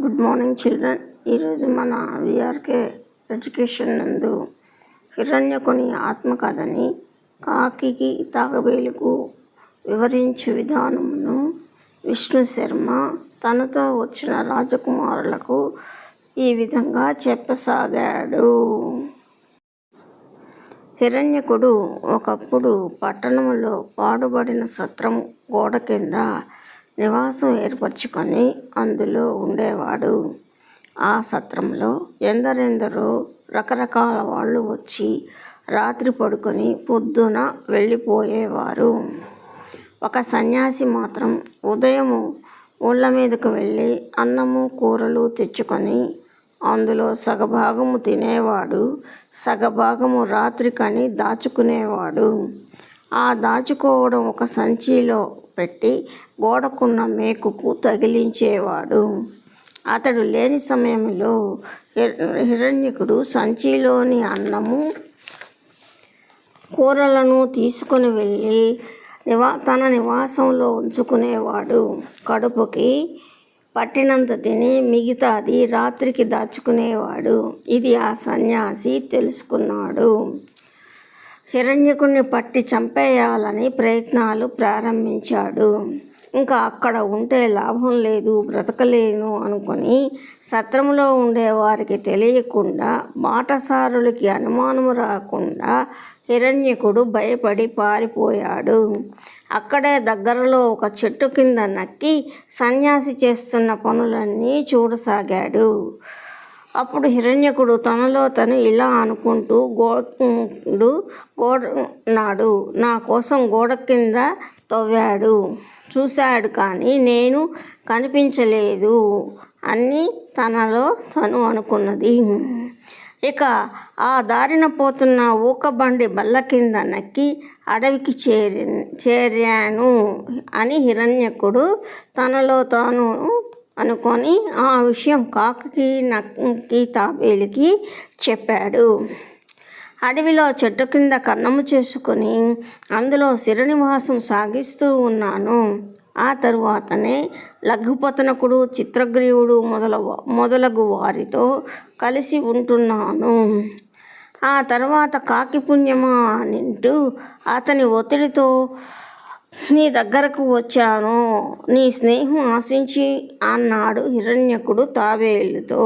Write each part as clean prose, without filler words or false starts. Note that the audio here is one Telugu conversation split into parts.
Good morning children. ఈరోజు మన విఆర్కే ఎడ్యుకేషన్ నందు హిరణ్యకుని ఆత్మకథని కాకికి తాబేలుకు వివరించు విధానమును విష్ణు శర్మ తనతో వచ్చిన రాజకుమారులకు ఈ విధంగా చెప్పసాగాడు. హిరణ్యకుడు ఒకప్పుడు పట్టణంలో పాడుబడిన సత్రం గోడ కింద నివాసం ఏర్పరచుకొని అందులో ఉండేవాడు. ఆ సత్రంలో ఎందరెందరో రకరకాల వాళ్ళు వచ్చి రాత్రి పడుకొని పొద్దున వెళ్ళిపోయేవారు. ఒక సన్యాసి మాత్రం ఉదయము ఊళ్ళ మీదకు వెళ్ళి అన్నము కూరలు తెచ్చుకొని అందులో సగభాగము తినేవాడు, సగభాగము రాత్రికని దాచుకునేవాడు. ఆ దాచుకోవడం ఒక సంచిలో పెట్టి గోడకున్న మేకుకు తగిలించేవాడు. అతడు లేని సమయంలో హిరణ్యకుడు సంచిలోని అన్నము కూరలను తీసుకుని వెళ్ళి తన నివాసంలో ఉంచుకునేవాడు. కడుపుకి పట్టినంత తిని మిగతాది రాత్రికి దాచుకునేవాడు. ఇది ఆ సన్యాసి తెలుసుకున్నాడు. హిరణ్యకుడిని పట్టి చంపేయాలని ప్రయత్నాలు ప్రారంభించాడు. ఇంకా అక్కడ ఉంటే లాభం లేదు, బ్రతకలేను అనుకొని సత్రంలో ఉండేవారికి తెలియకుండా బాటసారులకి అనుమానం రాకుండా హిరణ్యకుడు భయపడి పారిపోయాడు. అక్కడే దగ్గరలో ఒక చెట్టు కింద నక్కి సన్యాసి చేస్తున్న పనులన్నీ చూడసాగాడు. అప్పుడు హిరణ్యకుడు తనలో తను ఇలా అనుకుంటూ నాడు నా కోసం గోడ కింద తవ్వాడు, చూశాడు కానీ నేను కనిపించలేదు అని తనలో తను అనుకున్నది. ఇక ఆ దారిన పోతున్న ఊకబండి బల్ల కింద నక్కి అడవికి చేరాను అని హిరణ్యకుడు తనలో తాను అనుకొని ఆ విషయం కాకికి నక్కకి తాబేలుకి చెప్పాడు. అడవిలో చెట్టు కింద కన్నము చేసుకొని అందులో స్థిరనివాసం సాగిస్తూ ఉన్నాను. ఆ తరువాతనే లఘుపతనకుడు, చిత్రగ్రీవుడు మొదలగు వారితో కలిసి ఉంటున్నాను. ఆ తర్వాత కాకి పుణ్యమా అనింటూ అతని ఒత్తిడితో నీ దగ్గరకు వచ్చాను, నీ స్నేహం ఆశించి అన్నాడు హిరణ్యకుడు తాబేలుతో.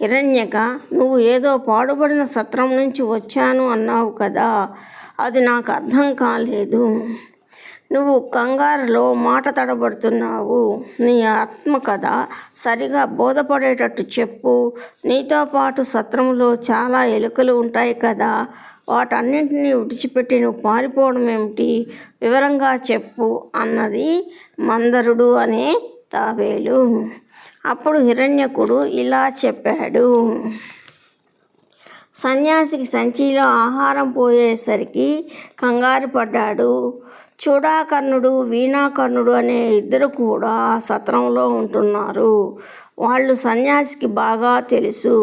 హిరణ్యక, నువ్వు ఏదో పాడుబడిన సత్రం నుంచి వచ్చాను అన్నావు కదా, అది నాకు అర్థం కాలేదు. నువ్వు కంగారులో మాట తడబడుతున్నావు. నీ ఆత్మకథ సరిగా బోధపడేటట్టు చెప్పు. నీతో పాటు సత్రంలో చాలా ఎలుకలు ఉంటాయి కదా, వాటన్నింటినీ విడిచిపెట్టి నువ్వు పారిపోవడం ఏమిటి? వివరంగా చెప్పు అన్నది మందరుడు అనే తాబేలు. అప్పుడు హిరణ్యకుడు ఇలా చెప్పాడు. సన్యాసికి సంచిలో ఆహారం పోయేసరికి కంగారు పడ్డాడు. చూడాకర్ణుడు, వీణాకర్ణుడు అనే ఇద్దరు కూడా ఆ సత్రంలో ఉంటున్నారు. వాళ్ళు సన్యాసికి బాగా తెలుసు.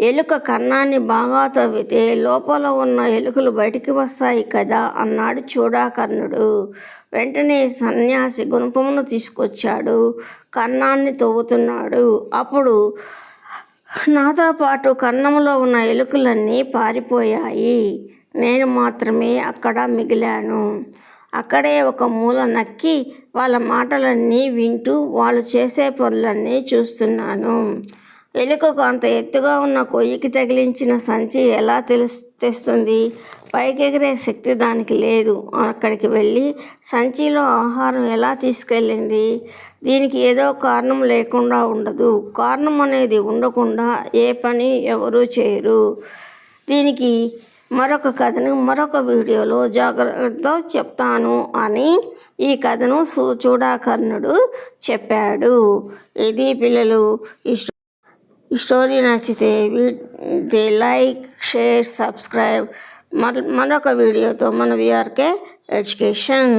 ఎలుక కన్నాన్ని బాగా తవ్వితే లోపల ఉన్న ఎలుకలు బయటికి వస్తాయి కదా అన్నాడు చూడాకర్ణుడు. వెంటనే సన్యాసి గుణపమును తీసుకొచ్చాడు, కన్నాన్ని తవ్వుతున్నాడు. అప్పుడు నాతో పాటు కన్నంలో ఉన్న ఎలుకలన్నీ పారిపోయాయి. నేను మాత్రమే అక్కడ మిగిలాను. అక్కడే ఒక మూల నక్కి వాళ్ళ మాటలన్నీ వింటూ వాళ్ళు చేసే పనులన్నీ చూస్తున్నాను. ఎలుకకు అంత ఎత్తుగా ఉన్న కొయ్యికి తగిలించిన సంచి ఎలా తెస్తుంది? పైకెగిరే శక్తి దానికి లేదు. అక్కడికి వెళ్ళి సంచిలో ఆహారం ఎలా తీసుకెళ్ళింది? దీనికి ఏదో కారణం లేకుండా ఉండదు. కారణం అనేది ఉండకుండా ఏ పని ఎవరూ చేయరు. దీనికి మరొక కథను మరొక వీడియోలో జాగ్రత్తతో చెప్తాను అని ఈ కథను చూడాకర్ణుడు చెప్పాడు. ఇది పిల్లలు. ఈ స్టోరీ నచ్చితే లైక్, షేర్, సబ్స్క్రైబ్. మరొక వీడియోతో మన విఆర్కే ఎడ్యుకేషన్.